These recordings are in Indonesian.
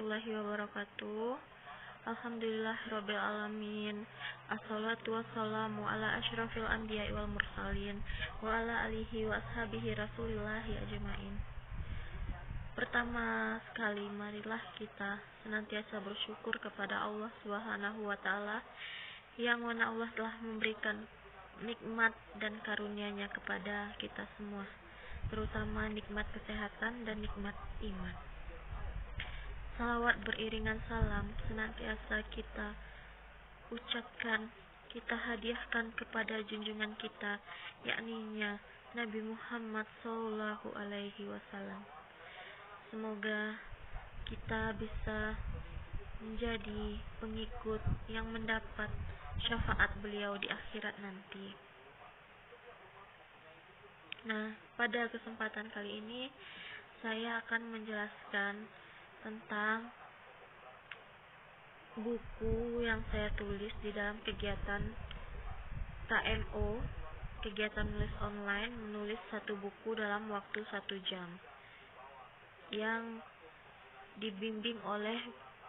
warahmatullahi wabarakatuh. Alhamdulillahirabbil alamin. Assalatu wassalamu ala asyrafil anbiya'i wal mursalin wa ala alihi wa ashabihi rasulillahi ajmain. Pertama sekali, marilah kita senantiasa bersyukur kepada Allah Subhanahu wa taala yang mana Allah telah memberikan nikmat dan karunia-Nya kepada kita semua, terutama nikmat kesehatan dan nikmat iman. Salawat beriringan salam senantiasa kita ucapkan, kita hadiahkan kepada junjungan kita, yakninya Nabi Muhammad sallallahu alaihi wasallam. Semoga kita bisa menjadi pengikut yang mendapat syafaat beliau di akhirat nanti. Nah, pada kesempatan kali ini saya akan menjelaskan tentang buku yang saya tulis di dalam kegiatan KMO, kegiatan menulis online, menulis satu buku dalam waktu 1 jam, yang dibimbing oleh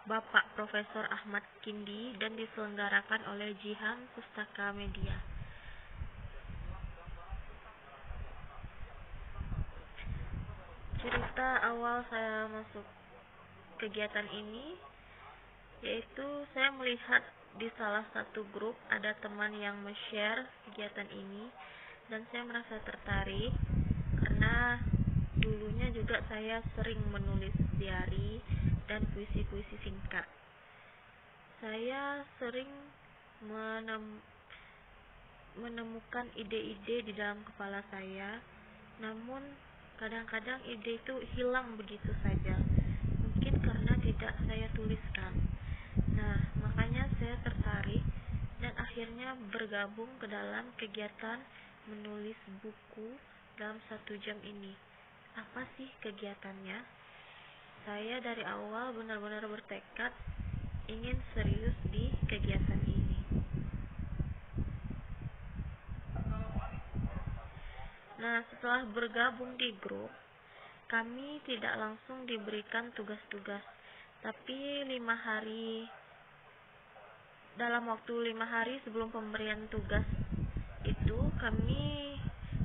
Bapak Profesor Ahmad Kindi dan diselenggarakan oleh Jihan Pustaka Media. Cerita awal saya masuk kegiatan ini yaitu saya melihat di salah satu grup ada teman yang share kegiatan ini, dan saya merasa tertarik karena dulunya juga saya sering menulis diari dan puisi-puisi singkat. Saya sering menemukan ide-ide di dalam kepala saya, namun kadang-kadang ide itu hilang begitu saja, mungkin karena tidak saya tuliskan. Nah, makanya saya tertarik dan akhirnya bergabung ke dalam kegiatan menulis buku dalam 1 jam ini. Apa sih kegiatannya? Saya dari awal benar-benar bertekad ingin serius di kegiatan ini. Nah, setelah bergabung di grup, kami tidak langsung diberikan tugas-tugas, tapi dalam waktu 5 hari sebelum pemberian tugas itu, kami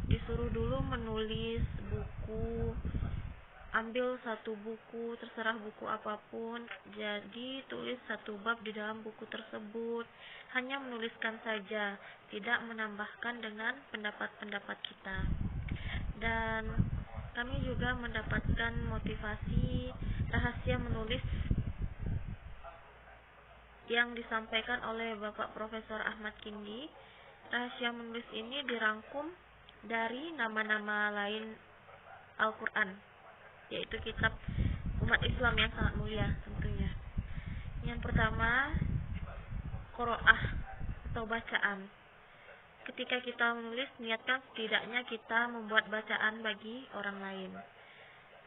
disuruh dulu menulis buku, ambil satu buku, terserah buku apapun, jadi tulis 1 bab di dalam buku tersebut, hanya menuliskan saja, tidak menambahkan dengan pendapat-pendapat kita. Dan kami juga mendapatkan motivasi rahasia menulis yang disampaikan oleh Bapak Profesor Ahmad Kindi. Rahasia menulis ini dirangkum dari nama-nama lain Al-Quran, yaitu kitab umat Islam yang sangat mulia tentunya. Yang pertama, qiraah atau bacaan. Ketika kita menulis, niatkan setidaknya kita membuat bacaan bagi orang lain.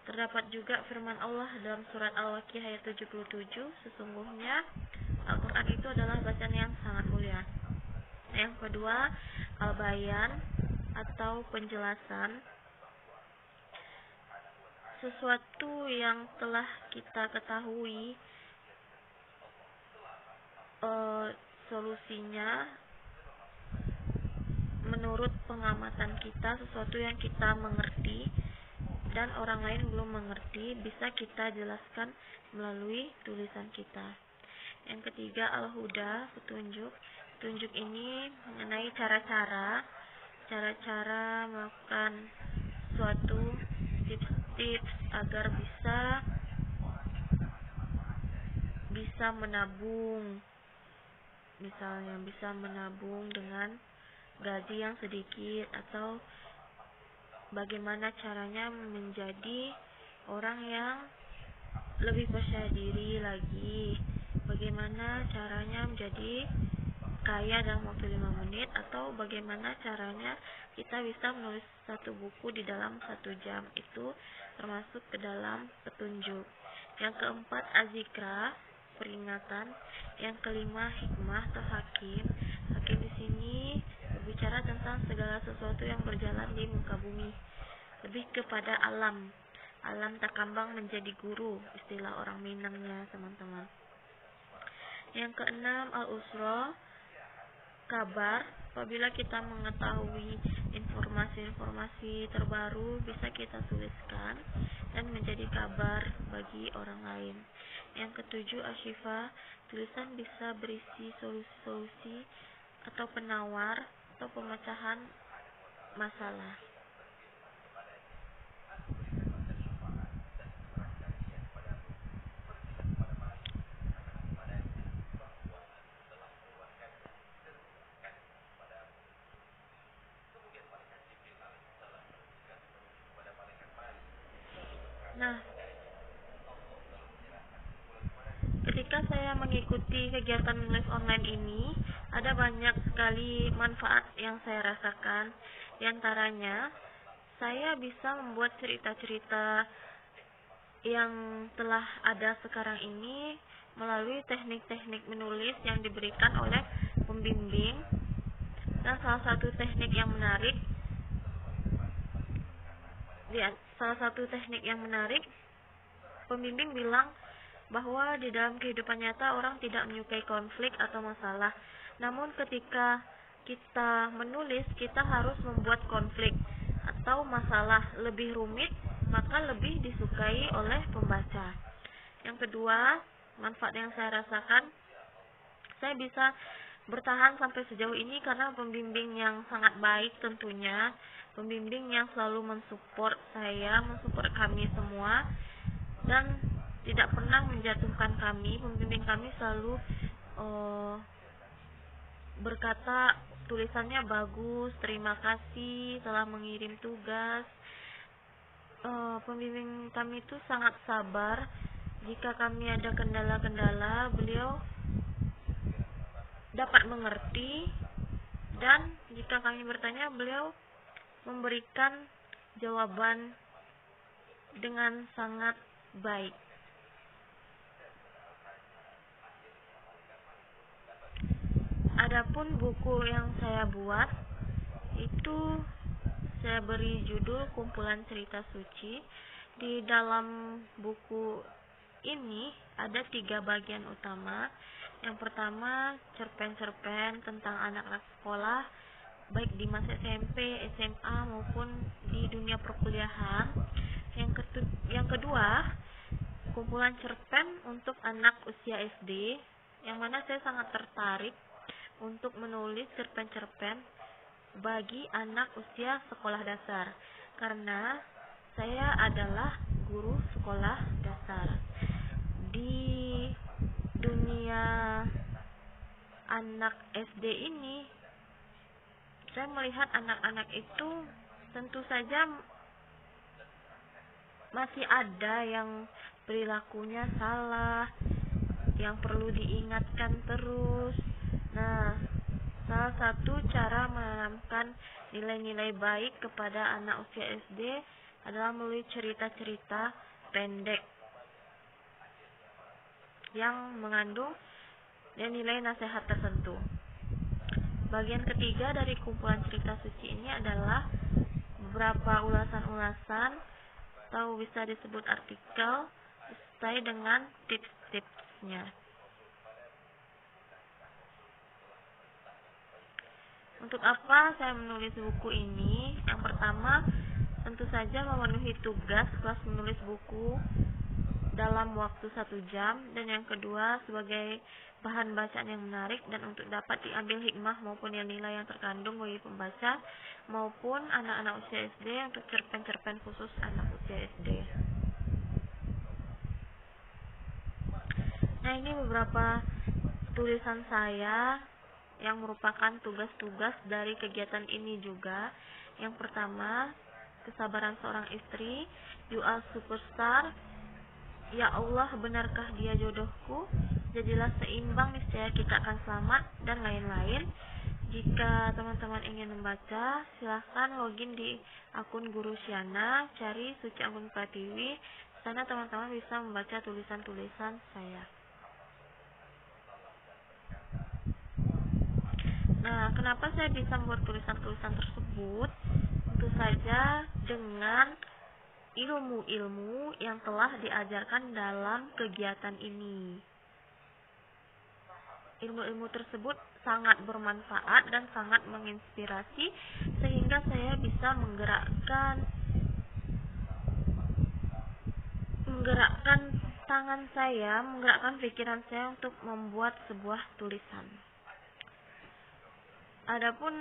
Terdapat juga firman Allah dalam surat Al-Waqiah ayat 77, sesungguhnya Al-Quran itu adalah bacaan yang sangat mulia. Yang kedua, al-bayan atau penjelasan. Sesuatu yang telah kita ketahui solusinya menurut pengamatan kita, sesuatu yang kita mengerti dan orang lain belum mengerti, bisa kita jelaskan melalui tulisan kita. Yang ketiga, al-huda, petunjuk. Petunjuk ini mengenai cara-cara melakukan suatu tips-tips agar bisa menabung, misalnya bisa menabung dengan gaji yang sedikit, atau bagaimana caranya menjadi orang yang lebih percaya diri lagi, bagaimana caranya menjadi kaya dalam waktu 5 menit, atau bagaimana caranya kita bisa menulis 1 buku di dalam 1 jam. Itu termasuk ke dalam petunjuk. Yang keempat, azikra, peringatan. Yang kelima, hikmah atau hakim. Hakim di sini berbicara tentang segala sesuatu yang berjalan di muka bumi, lebih kepada alam. Alam takambang menjadi guru, istilah orang Minangnya, teman-teman. Yang keenam, al-usra, kabar. Apabila kita mengetahui informasi-informasi terbaru, bisa kita tuliskan dan menjadi kabar bagi orang lain. Yang ketujuh, asyifa, tulisan bisa berisi solusi-solusi atau penawar atau pemecahan masalah. Nah, ketika saya mengikuti kegiatan menulis online ini, ada banyak sekali manfaat yang saya rasakan. Di antaranya, saya bisa membuat cerita-cerita yang telah ada sekarang ini melalui teknik-teknik menulis yang diberikan oleh pembimbing. Dan salah satu teknik yang menarik, pembimbing bilang bahwa di dalam kehidupan nyata orang tidak menyukai konflik atau masalah. Namun ketika kita menulis, kita harus membuat konflik atau masalah lebih rumit, maka lebih disukai oleh pembaca. Yang kedua, manfaat yang saya rasakan, saya bisa bertahan sampai sejauh ini karena pembimbing yang sangat baik tentunya. Pembimbing yang selalu mensupport saya, mensupport kami semua, dan tidak pernah menjatuhkan kami. Pembimbing kami selalu berkata tulisannya bagus, terima kasih telah mengirim tugas. Pembimbing kami itu sangat sabar. Jika kami ada kendala-kendala, beliau dapat mengerti, dan jika kami bertanya, beliau memberikan jawaban dengan sangat baik. Adapun buku yang saya buat itu saya beri judul Kumpulan Cerita Suci. Di dalam buku ini ada 3 bagian utama. Yang pertama, cerpen-cerpen tentang anak-anak sekolah, baik di masa SMP, SMA maupun di dunia perkuliahan. Yang kedua, kumpulan cerpen untuk anak usia SD, yang mana saya sangat tertarik untuk menulis cerpen-cerpen bagi anak usia sekolah dasar, karena saya adalah guru sekolah dasar. Di dunia anak SD ini, saya melihat anak-anak itu tentu saja masih ada yang perilakunya salah, yang perlu diingatkan terus. Nah, salah satu cara menanamkan nilai-nilai baik kepada anak usia SD adalah melalui cerita-cerita pendek yang mengandung nilai nasihat tertentu. Bagian ketiga dari kumpulan cerita suci ini adalah beberapa ulasan-ulasan atau bisa disebut artikel disertai dengan tips-tipsnya. Untuk apa saya menulis buku ini? Yang pertama, tentu saja memenuhi tugas kelas menulis buku dalam waktu 1 jam, dan yang kedua sebagai bahan bacaan yang menarik dan untuk dapat diambil hikmah maupun nilai yang terkandung bagi pembaca maupun anak-anak usia SD untuk cerpen-cerpen khusus anak usia SD. Nah, ini beberapa tulisan saya yang merupakan tugas-tugas dari kegiatan ini juga. Yang pertama, kesabaran seorang istri, You are superstar, Ya Allah, benarkah dia jodohku, jadilah seimbang, niscaya kita akan selamat, dan lain-lain. Jika teman-teman ingin membaca, silahkan login di akun Guru Syana, cari Suci Anggun Pratiwi. Sana teman-teman bisa membaca tulisan-tulisan saya. Nah, kenapa saya bisa membuat tulisan-tulisan tersebut? Tentu saja dengan ilmu-ilmu yang telah diajarkan dalam kegiatan ini. Ilmu-ilmu tersebut sangat bermanfaat dan sangat menginspirasi sehingga saya bisa menggerakkan tangan saya, menggerakkan pikiran saya untuk membuat sebuah tulisan. Adapun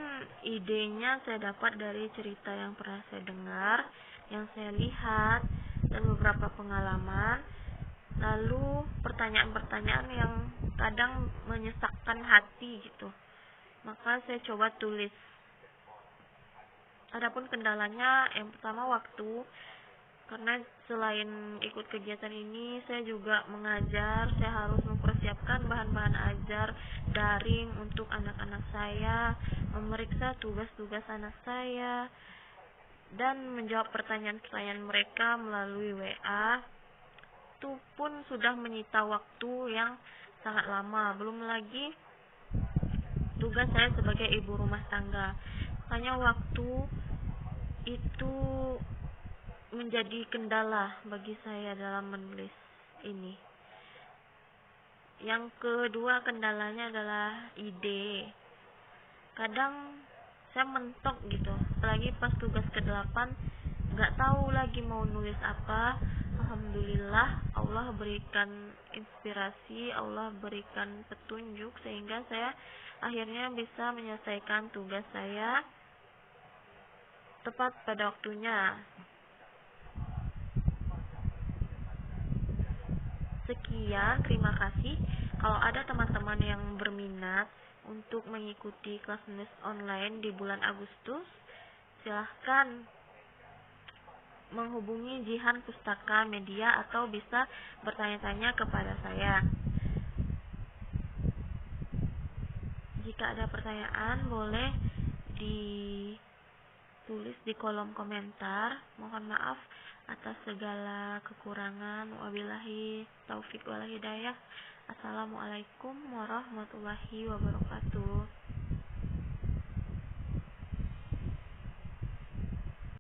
idenya saya dapat dari cerita yang pernah saya dengar, yang saya lihat, dan beberapa pengalaman. Lalu pertanyaan-pertanyaan yang kadang menyesakkan hati gitu. Maka saya coba tulis. Adapun kendalanya yang pertama waktu. Karena selain ikut kegiatan ini, saya juga mengajar, saya harus mempersiapkan bahan-bahan ajar daring untuk anak-anak saya, memeriksa tugas-tugas anak saya, dan menjawab pertanyaan-pertanyaan mereka melalui WA. Itu pun sudah menyita waktu yang sangat lama, belum lagi tugas saya sebagai ibu rumah tangga. Makanya waktu itu menjadi kendala bagi saya dalam menulis ini. Yang kedua kendalanya adalah ide. Kadang saya mentok gitu, apalagi pas tugas ke-8 nggak tahu lagi mau nulis apa. Alhamdulillah Allah berikan inspirasi, Allah berikan petunjuk sehingga saya akhirnya bisa menyelesaikan tugas saya tepat pada waktunya. Sekian, terima kasih. Kalau ada teman-teman yang berminat untuk mengikuti kelas menulis online di bulan Agustus, silahkan menghubungi Jihan Pustaka Media atau bisa bertanya-tanya kepada saya. Jika ada pertanyaan, boleh ditulis di kolom komentar. Mohon maaf atas segala kekurangan. Wabillahi taufik wal hidayah. Assalamualaikum warahmatullahi wabarakatuh.